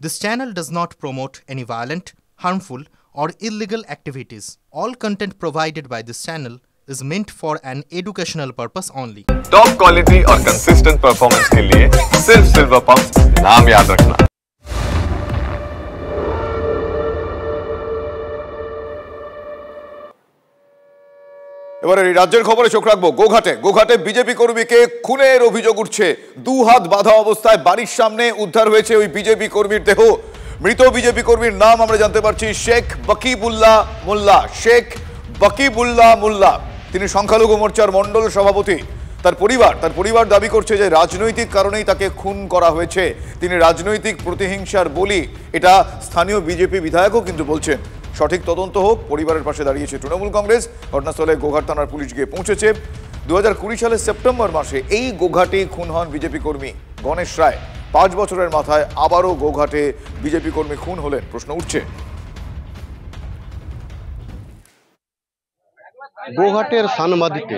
This channel does not promote any violent, harmful, or illegal activities. All content provided by this channel is meant for an educational purpose only. Top quality और consistent performance के लिए सिर्फ silver pumps नाम याद रखना। এবারে রাজ্যের খবরে চোখ রাখবো গোঘাটে বিজেপি কর্মীকে খুনের অভিযোগ উঠছে। দু হাত বাঁধা অবস্থায় বাড়ির সামনে উদ্ধার হয়েছে ওই বিজেপি কর্মীর দেহ। মৃত বিজেপি কর্মীর নাম আমরা জানতে পারছি শেখ বকিবুল্লাহ মোল্লা। তিনি সংখ্যালঘু মোর্চার মণ্ডল সভাপতি। তার পরিবার দাবি করছে যে রাজনৈতিক কারণেই তাকে খুন করা হয়েছে, তিনি রাজনৈতিক প্রতিহিংসার বলি। এটা স্থানীয় বিজেপি বিধায়কও কিন্তু বলছেন। সঠিক তদন্ত হোক, পরিবারের পাশে দাঁড়িয়েছে তৃণমূল কংগ্রেস। ঘটনাস্থলে গোঘাট থানার পুলিশ গিয়ে পৌঁছেছে। 2020 সালের সেপ্টেম্বর মাসে এই গোঘাটে খুন হন বিজেপি কর্মী গণেশ রায়। 5 বছরের মাথায় আবারও গোঘাটে বিজেপি কর্মী খুন হলেন, প্রশ্ন উঠছে। গোঘাটের সানমাদিতে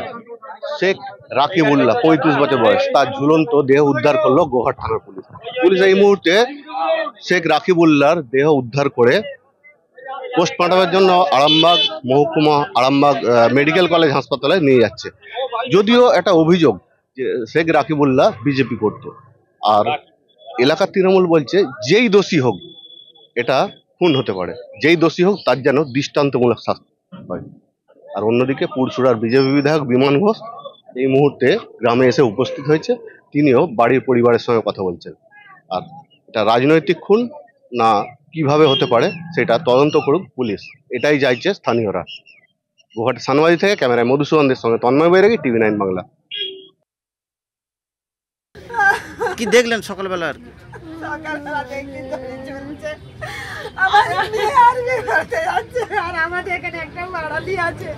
শেখ রাকিবুল্লাহ 35 বছর বয়স, তার ঝুলন্ত দেহ উদ্ধার করলো গোঘাট থানার পুলিশ। এই মুহূর্তে শেখ রাকিবুল্লাহর দেহ উদ্ধার করে পোস্টমর্টমের জন্য আরামবাগ মেডিকেল কলেজ হাসপাতালে নিয়ে যাচ্ছে। যদিও একটা অভিযোগ যে শেখ রাকিবুল্লাহ বিজেপি করত, আর এলাকার তৃণমূল বলছে যেই দোষী হোক এটা খুন হতে পারে, যেই দোষী হোক তার যেন দৃষ্টান্তমূলক শাস্তি হয়। আর অন্যদিকে পুরসুরার বিজেপি বিধায়ক বিমান ঘোষ এই মুহূর্তে গ্রামে এসে উপস্থিত হয়েছে। তিনিও বাড়ির পরিবারের সঙ্গে কথা বলছেন। আর এটা রাজনৈতিক খুন না কিভাবে হতে পারে সেটা তদন্ত করুক পুলিশ, এটাই চাইছে স্থানীয়রা। গোঘাট সানবাজি থেকে ক্যামেরায় মধুসূদনদের সঙ্গে তন্ময় বৈরাগী, TV9 বাংলা। কি দেখলেন সকালবেলা? আর কি সকালবেলা দেখি চলছে, আমার মেয়ে আর্মি করতে যাচ্ছে আর আমাদের এখানে একটা বাড়ালি আছে।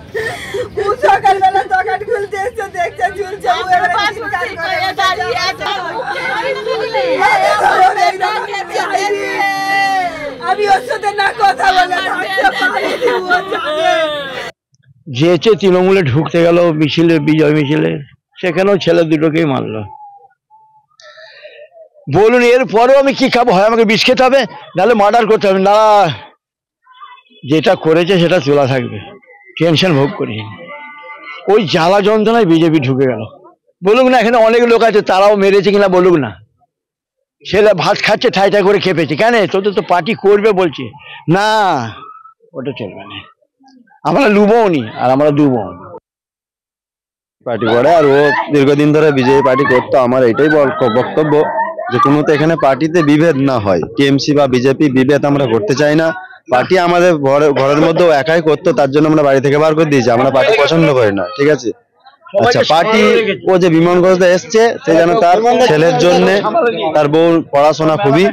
ও সকালবেলা দোকান খুলতে এসে দেখছে ঝুলছে, ও এবারে চিৎকার করে দাঁড়িয়ে আছে। আমি ওর সাথে না কথা বলে যেচে তৃণমূলে ঢুকতে গেল মিছিলে, বিজয় মিছিলে, সেখানেও ছেলে দুটোকেই মারলো। বলুন এরপরেও আমি কি খাবো? হয় আমাকে বিষ খেতে হবে, নাহলে মার্ডার করতে হবে। না, যেটা করেছে সেটা চলা থাকবে, টেনশন ভোগ করি। ওই জ্বালা যন্ত্রণায় বিজেপি ঢুকে গেল। বলুক না এখানে অনেক লোক আছে, তারাও মেরেছে কিনা বলুক না। ছেলে ভাত খাচ্ছে, ঠাই ঠাই করে খেপেছে। কেন? তোদের তো পার্টি করবে বলছে। না, ওটা চলবে না, আমরা লুবও নি আর আমরা দুবও নি। পার্টি করে আর ও দীর্ঘদিন ধরে বিজেপি পার্টি করতো। আমার এটাই বক্তব্য যে কোনো তো এখানে পার্টিতে বিভেদ না হয়, টিএমসি বা বিজেপি বিভেদ আমরা করতে চাই না। পার্টি আমাদের ঘরের মধ্যেও একাই করতো, তার জন্য আমরা বাড়ি থেকে বার করে দিয়েছি। আমরা পার্টি পছন্দ করি না, ঠিক আছে? আচ্ছা, পার্টি ও যে বিমান ঘোষে এসছে সে যেন তার ছেলের জন্য, তার বউ পড়াশোনা খুবই,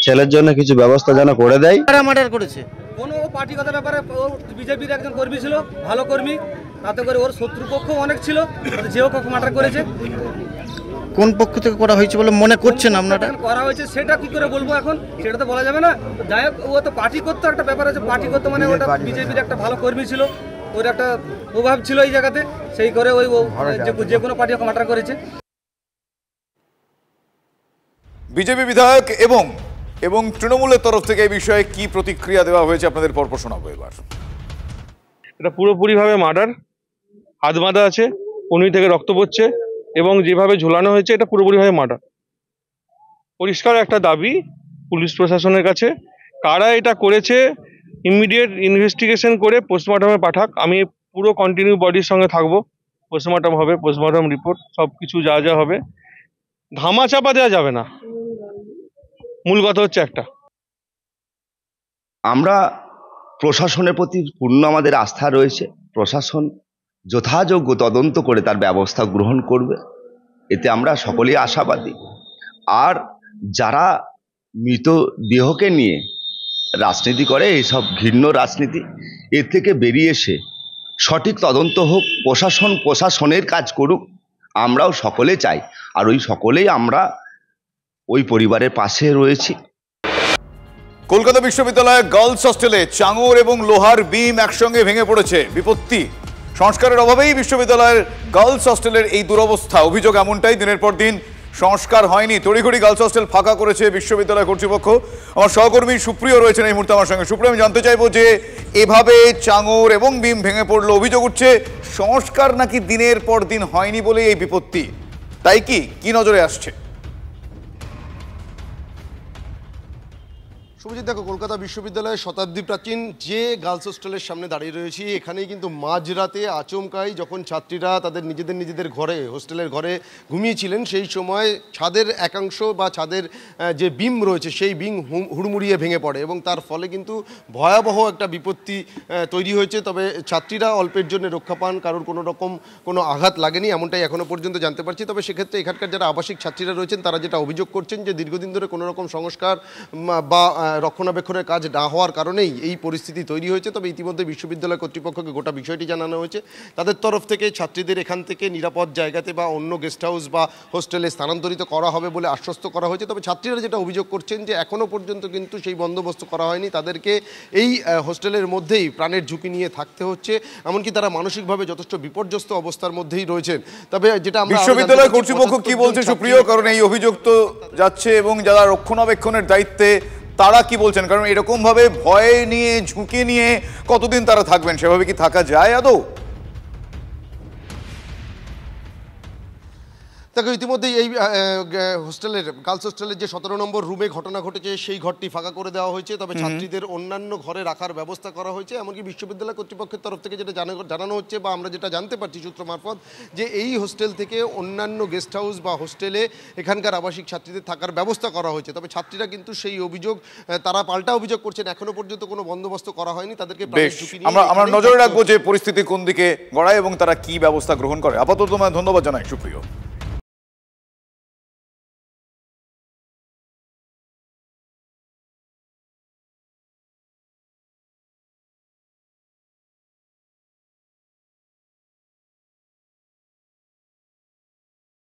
ছেলের জন্য কিছু ব্যবস্থা যেন করে দেয়। মার্ডার করেছে কোনো পার্টিগত ব্যাপারে, ও বিজেপির একজন কর্মী ছিল, ভালো কর্মী, তাতে করে ওর শত্রুপক্ষ অনেক ছিল, যেও কাউকে মার্ডার করেছে। কোন পক্ষ থেকে করা হয়েছে বলে মনে করছেন আপনারা? করা হয়েছে সেটা কি করে বলবো এখন, সেটা তো বলা যাবে না। যাই হোক, ও তো পার্টি করতো, একটা ব্যাপার আছে। পার্টি করতো মানে ওটা বিজেপির একটা ভালো কর্মী ছিল, ওর একটা প্রভাব ছিল এই জায়গাতে, সেই করে ওই যে কোনো পার্টি ওকে মার্ডার করেছে। বিজেপি বিধায়ক এবং তৃণমূলের তরফ থেকে এই বিষয়ে কি প্রতিক্রিয়া দেওয়া হয়েছে আপনাদের পরপর শোনাবো এবার। এটা পুরোপুরিভাবে মার্ডার, হাত বাঁধা আছে, কনুই থেকে রক্ত পড়ছে এবং যেভাবে ঝোলানো হয়েছে এটা পুরোপুরিভাবে মার্ডার। পরিষ্কার একটা দাবি পুলিশ প্রশাসনের কাছে, কারা এটা করেছে ইমিডিয়েট ইনভেস্টিগেশন করে পোস্টমর্টমে পাঠাক। আমি পুরো কন্টিনিউ বডির সঙ্গে থাকবো, পোস্টমর্টম হবে, পোস্টমর্টম রিপোর্ট সব কিছু যা হবে। ধামা চাপা দেওয়া যাবে না, মূল কথা হচ্ছে একটা। আমরা প্রশাসনের প্রতি পূর্ণ আমাদের আস্থা রয়েছে। প্রশাসন যথাযোগ্য তদন্ত করে তার ব্যবস্থা গ্রহণ করবে, এতে আমরা সকলেই আশাবাদী। আর যারা মৃতদেহকে নিয়ে রাজনীতি করে, এইসব ঘৃণ্য রাজনীতি, এর থেকে বেরিয়ে এসে সঠিক তদন্ত হোক, প্রশাসনের কাজ করুক, আমরাও সকলে চাই। আর ওই সকলেই আমরা ওই পরিবারের পাশে রয়েছি। কলকাতা বিশ্ববিদ্যালয়ের গার্লস হস্টেলে চাঙর এবং লোহার বিম একসঙ্গে ভেঙে পড়েছে, বিপত্তি। সংস্কারের অভাবেই বিশ্ববিদ্যালয়ের গার্লস হস্টেলের এই দুরবস্থা। অভিযোগ এমনটাই, দিনের পর দিন সংস্কার হয়নি, তড়িঘড়ি গার্লস হোস্টেল ফাঁকা করেছে বিশ্ববিদ্যালয় কর্তৃপক্ষ। আমার সহকর্মী সুপ্রিয় রয়েছেন এই মুহূর্তে আমার সঙ্গে। সুপ্রিয়, আমি জানতে চাইবো যে এভাবে চাঙর এবং বিম ভেঙে পড়লো, অভিযোগ উঠছে সংস্কার নাকি দিনের পর দিন হয়নি বলে এই বিপত্তি, তাই কি নজরে আসছে? শুভজিৎ, দেখো, কলকাতা বিশ্ববিদ্যালয়ের শতাব্দী প্রাচীন যে গার্লস হোস্টেলের সামনে দাঁড়িয়ে রয়েছি, এখানেই কিন্তু মাঝরাতে আচমকাই যখন ছাত্রীরা তাদের নিজেদের ঘরে, হোস্টেলের ঘরে ঘুমিয়েছিলেন, সেই সময় ছাদের একাংশ বা ছাদের যে বিম রয়েছে সেই বিম হুড়মুড়িয়ে ভেঙে পড়ে এবং তার ফলে কিন্তু ভয়াবহ একটা বিপত্তি তৈরি হয়েছে। তবে ছাত্রীরা অল্পের জন্য রক্ষা পান, কারোর কোনো আঘাত লাগেনি, এমনটাই এখনও পর্যন্ত জানতে পারছি। তবে সেক্ষেত্রে এখানকার যারা আবাসিক ছাত্রীরা রয়েছেন তারা যেটা অভিযোগ করছেন যে দীর্ঘদিন ধরে কোনো রকম সংস্কার বা রক্ষণাবেক্ষণের কাজ না হওয়ার কারণেই এই পরিস্থিতি তৈরি হয়েছে। তবে ইতিমধ্যে বিশ্ববিদ্যালয় কর্তৃপক্ষকে গোটা বিষয়টি জানানো হয়েছে। তাদের তরফ থেকে ছাত্রীদের এখান থেকে নিরাপদ জায়গাতে বা অন্য গেস্ট হাউস বা হোস্টেলে স্থানান্তরিত করা হবে বলে আশ্বস্ত করা হয়েছে। তবে ছাত্রীরা যেটা অভিযোগ করছেন যে এখনও পর্যন্ত কিন্তু সেই বন্দোবস্ত করা হয়নি, তাদেরকে এই হোস্টেলের মধ্যেই প্রাণের ঝুঁকি নিয়ে থাকতে হচ্ছে, এমনকি তারা মানসিকভাবে যথেষ্ট বিপর্যস্ত অবস্থার মধ্যেই রয়েছেন। তবে যেটা বিশ্ববিদ্যালয় কর্তৃপক্ষ কি বলছে সুপ্রিয়, কারণ এই অভিযোগ তো যাচ্ছে এবং যারা রক্ষণাবেক্ষণের দায়িত্বে তারা কি বলছেন? কারণ এরকম ভাবে ভয় নিয়ে ঝুঁকি নিয়ে কতদিন তারা থাকবেন? সেভাবে কি থাকা যায় আদৌ? দেখো, ইতিমধ্যেই এই গার্লস হোস্টেলের যে 17 নম্বর রুমে ঘটনা ঘটেছে সেই ঘরটি ফাঁকা করে দেওয়া হয়েছে। তবে ছাত্রীদের অন্যান্য ঘরে রাখার ব্যবস্থা করা হয়েছে। এমনকি বিশ্ববিদ্যালয় কর্তৃপক্ষের তরফ থেকে যেটা জানানো হচ্ছে বা আমরা যেটা জানতে পারছি সূত্র মারফত, যে এই হোস্টেল থেকে অন্যান্য গেস্ট হাউস বা হোস্টেলে এখানকার আবাসিক ছাত্রীদের থাকার ব্যবস্থা করা হয়েছে। তবে ছাত্রীরা কিন্তু সেই অভিযোগ, তারা পাল্টা অভিযোগ করছেন এখনো পর্যন্ত কোনো বন্দোবস্ত করা হয়নি, তাদেরকে আমরা নজরে রাখবো যে পরিস্থিতি কোন দিকে গড়ায় এবং তারা কি ব্যবস্থা গ্রহণ করে। আপাতত তোমায় ধন্যবাদ জানাই সুপ্রিয়।